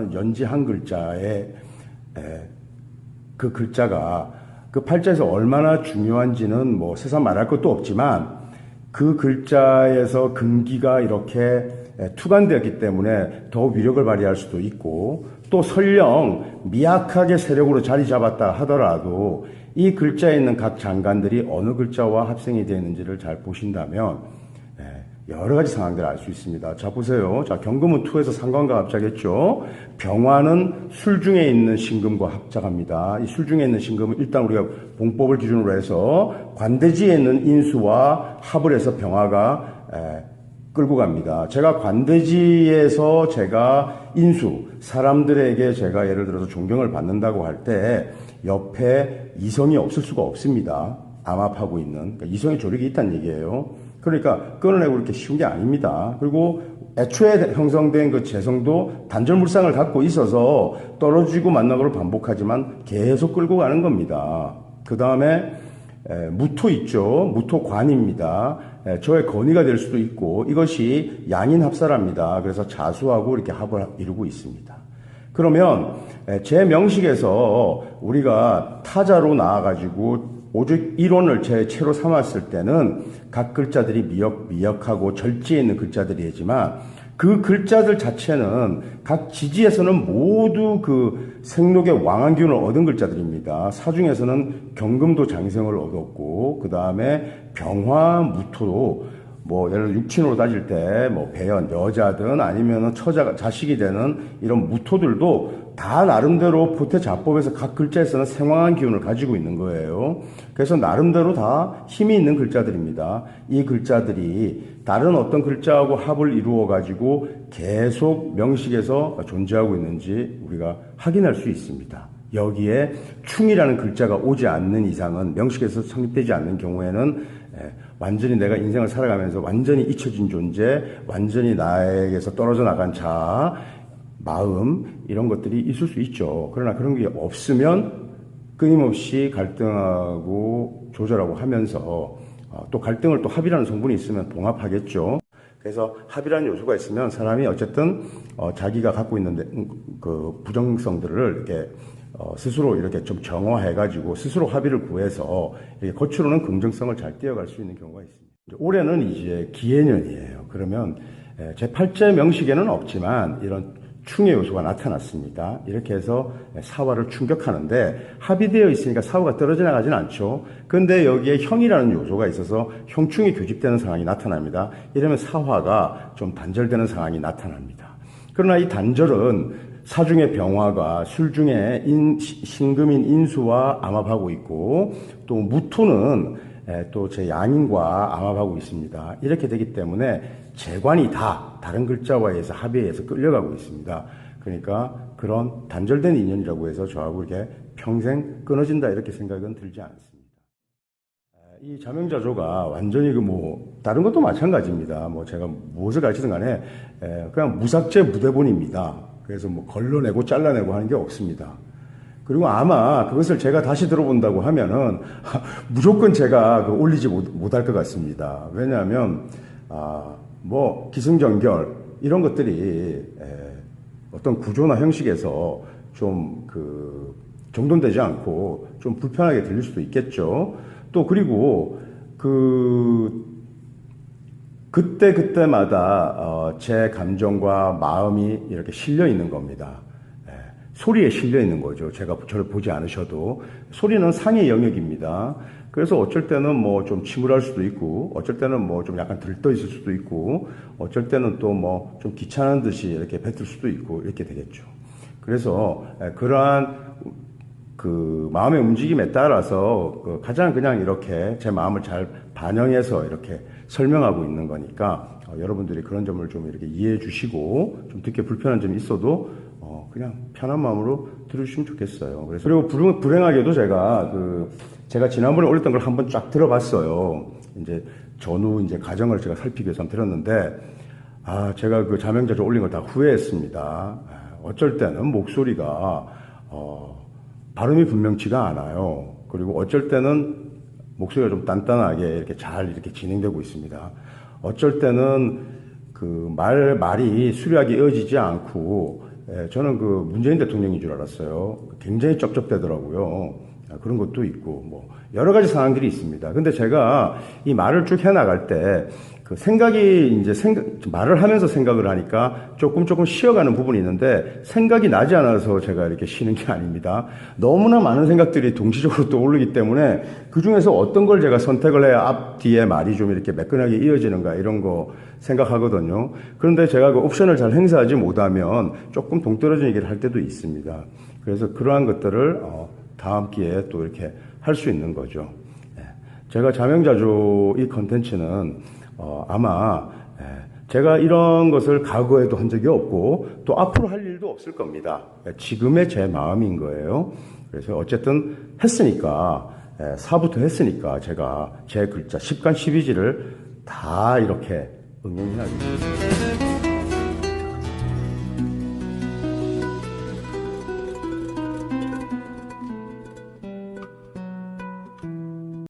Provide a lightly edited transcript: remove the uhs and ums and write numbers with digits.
하는 연지 한 글자에 그 글자가 그 팔자에서 얼마나 중요한지는 뭐 세상 말할 것도 없지만 그 글자에서 금기가 이렇게 투간되었기 때문에 더 위력을 발휘할 수도 있고 또 설령 미약하게 세력으로 자리 잡았다 하더라도 이 글자에 있는 각 장관들이 어느 글자와 합성이 되어 있는지를 잘 보신다면 여러 가지 상황들을 알 수 있습니다. 자, 보세요. 자, 경금은 투에서 상관과 합작했죠. 병화는 술 중에 있는 신금과 합작합니다. 이 술 중에 있는 신금은 일단 우리가 봉법을 기준으로 해서 관대지에 있는 인수와 합을 해서 병화가 끌고 갑니다. 제가 관대지에서 제가 인수, 사람들에게 제가 예를 들어서 존경을 받는다고 할 때 옆에 이성이 없을 수가 없습니다. 암합하고 있는. 그러니까 이성의 조력이 있다는 얘기예요. 그러니까 끊어내고 그렇게 쉬운 게 아닙니다. 그리고 애초에 형성된 그 재성도 단절물상을 갖고 있어서 떨어지고 만나고를 반복하지만 계속 끌고 가는 겁니다. 그 다음에 무토 있죠. 무토관입니다. 저의 건의가 될 수도 있고 이것이 양인합사랍니다. 그래서 자수하고 이렇게 합을 이루고 있습니다. 그러면 제 명식에서 우리가 타자로 나와가지고 오직 이론을 제 채로 삼았을 때는 각 글자들이 미역하고 절지에 있는 글자들이지만 그 글자들 자체는 각 지지에서는 모두 그 생록의 왕한 기운을 얻은 글자들입니다. 사중에서는 경금도 장생을 얻었고 그 다음에 병화, 무토도 뭐 예를 들어 육친으로 따질 때 뭐 배연 여자든 아니면은 처자가 자식이 되는 이런 무토들도 다 나름대로 포태자법에서 각 글자에서는 생황한 기운을 가지고 있는 거예요. 그래서 나름대로 다 힘이 있는 글자들입니다. 이 글자들이 다른 어떤 글자하고 합을 이루어 가지고 계속 명식에서 존재하고 있는지 우리가 확인할 수 있습니다. 여기에 충이라는 글자가 오지 않는 이상은 명식에서 성립되지 않는 경우에는 완전히 내가 인생을 살아가면서 완전히 잊혀진 존재, 완전히 나에게서 떨어져 나간 자아, 마음 이런 것들이 있을 수 있죠. 그러나 그런 게 없으면 끊임없이 갈등하고 조절하고 하면서 또 갈등을 또 합이라는 성분이 있으면 봉합하겠죠. 그래서 합이라는 요소가 있으면 사람이 어쨌든 자기가 갖고 있는 그 부정성들을 이렇게 스스로 이렇게 좀 정화해가지고 스스로 합의를 구해서 이렇게 겉으로는 긍정성을 잘 띄어갈 수 있는 경우가 있습니다. 올해는 이제 기해년이에요. 그러면 제 팔자 명식에는 없지만 이런 충의 요소가 나타났습니다. 이렇게 해서 사화를 충격하는데 합의되어 있으니까 사화가 떨어져 나가진 않죠. 그런데 여기에 형이라는 요소가 있어서 형충이 교집되는 상황이 나타납니다. 이러면 사화가 좀 단절되는 상황이 나타납니다. 그러나 이 단절은 사중의 병화가 술중에 신금인 인수와 암합하고 있고 또 무토는 또 제 양인과 암합하고 있습니다. 이렇게 되기 때문에 재관이 다 다른 글자와 의해서 합의에 의해서 끌려가고 있습니다. 그러니까 그런 단절된 인연이라고 해서 저하고 이렇게 평생 끊어진다 이렇게 생각은 들지 않습니다. 이 자명자조가 완전히 다른 것도 마찬가지입니다. 제가 무엇을 가르치든 간에 그냥 무삭제 무대본입니다. 그래서 걸러내고 잘라내고 하는 게 없습니다. 그리고 아마 그것을 제가 다시 들어본다고 하면은 무조건 제가 올리지 못할 것 같습니다. 왜냐하면 기승전결 이런 것들이 어떤 구조나 형식에서 좀 정돈되지 않고 좀 불편하게 들릴 수도 있겠죠. 또 그리고 그때마다 제 감정과 마음이 이렇게 실려 있는 겁니다. 소리에 실려 있는 거죠. 제가 저를 보지 않으셔도. 소리는 상의 영역입니다. 그래서 어쩔 때는 좀 침울할 수도 있고, 어쩔 때는 좀 약간 들떠 있을 수도 있고, 어쩔 때는 또 좀 귀찮은 듯이 이렇게 뱉을 수도 있고, 이렇게 되겠죠. 그래서 그러한 마음의 움직임에 따라서 가장 그냥 이렇게 제 마음을 잘 반영해서 이렇게 설명하고 있는 거니까 여러분들이 그런 점을 좀 이렇게 이해해 주시고 좀 듣기 불편한 점이 있어도 그냥 편한 마음으로 들으시면 좋겠어요. 그리고 불행하게도 제가 지난번에 올렸던 걸 한번 쫙 들어봤어요. 이제 전후 이제 가정을 제가 살피기 위해서 들었는데 제가 그 자명자조 올린 걸 다 후회했습니다. 어쩔 때는 목소리가 발음이 분명치가 않아요. 그리고 어쩔 때는 목소리가 좀 단단하게 이렇게 잘 이렇게 진행되고 있습니다. 어쩔 때는 말이 수려하게 이어지지 않고 저는 그 문재인 대통령인 줄 알았어요. 굉장히 쩝쩝대더라고요. 그런 것도 있고, 뭐, 여러 가지 상황들이 있습니다. 근데 제가 이 말을 쭉 해나갈 때, 그 생각이 말을 하면서 생각을 하니까 조금 쉬어가는 부분이 있는데, 생각이 나지 않아서 제가 이렇게 쉬는 게 아닙니다. 너무나 많은 생각들이 동시적으로 떠오르기 때문에, 그 중에서 어떤 걸 제가 선택을 해야 앞뒤에 말이 좀 이렇게 매끈하게 이어지는가, 이런 거 생각하거든요. 그런데 제가 그 옵션을 잘 행사하지 못하면 조금 동떨어진 얘기를 할 때도 있습니다. 그래서 그러한 것들을, 다음 기회에 또 이렇게 할 수 있는 거죠. 제가 자명자조 이 컨텐츠는 아마 제가 이런 것을 과거에도 한 적이 없고 또 앞으로 할 일도 없을 겁니다. 지금의 제 마음인 거예요. 그래서 어쨌든 했으니까 4부터 했으니까 제가 제 글자 10간 12지를 다 이렇게 응용해야겠습니다.